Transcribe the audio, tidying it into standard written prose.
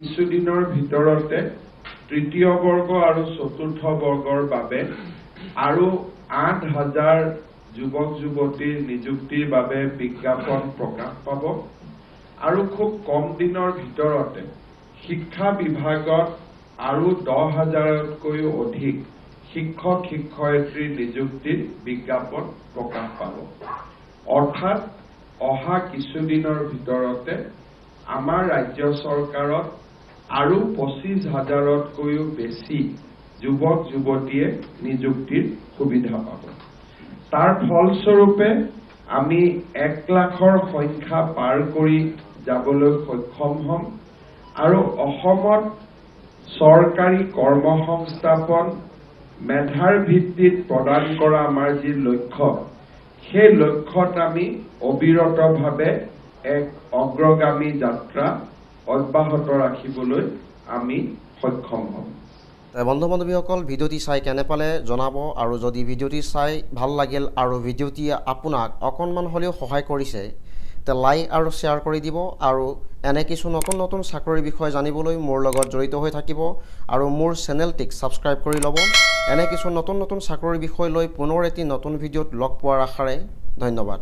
কিছুদিনৰ ভিতৰতে তৃতীয় বৰ্গ আৰু চতুৰ্থ বৰ্গৰ বাবে আৰু ৮,০০০ যুৱক যুৱতীৰ নিযুক্তিৰ বাবে বিজ্ঞাপন প্ৰকাশ পাব আৰু খুব কম দিনৰ ভিতৰতে শিক্ষা বিভাগত আৰু ১০,০০০তকৈও অধিক শিক্ষক শিক্ষয়িত্ৰীৰ নিযুক্তিৰ বিজ্ঞাপন প্ৰকাশ পাব। অৰ্থাৎ অহা কিছুদিনৰ ভিতৰতে আমাৰ ৰাজ্য চৰকাৰত আৰু ২৫,০০০তকৈও বেছি যুৱক যুৱতীয়ে নিযুক্তিৰ সুবিধা পাব। তাৰ ফলস্বৰূপে আমি ১,০০,০০০ৰ সংখ্যা পাৰ কৰি যাবলৈ সক্ষম হ'ম আৰু অসমত চৰকাৰী কৰ্মসংস্থাপন মেধাৰ ভিত্তিত প্ৰদান কৰা আমাৰ যি লক্ষ্য, সেই লক্ষ্যত আমি অবিৰতভাৱে এক অগ্ৰগামী যাত্ৰা অব্যাহত ৰাখিবলৈ আমি সক্ষম হ'ম। বন্ধু বান্ধৱীসকল, ভিডিঅ'টি চাই কেনে পালে জনাব আৰু যদি ভিডিঅ'টি চাই ভাল লাগিল আৰু ভিডিঅ'টি আপোনাক অকণমান হ'লেও সহায় কৰিছে তে লাইক আৰু শ্বেয়াৰ কৰি দিব আৰু এনে কিছু নতুন নতুন চাকৰিৰ বিষয়ে জানিবলৈ মোৰ লগত জড়িত হৈ থাকিব আৰু মোৰ চেনেলটিক ছাবস্ক্ৰাইব কৰি ল'ব। এনে কিছু নতুন নতুন চাকৰিৰ বিষয় লৈ পুনৰ এটি নতুন ভিডিঅ'ত লগ পোৱাৰ আশাৰে ধন্যবাদ।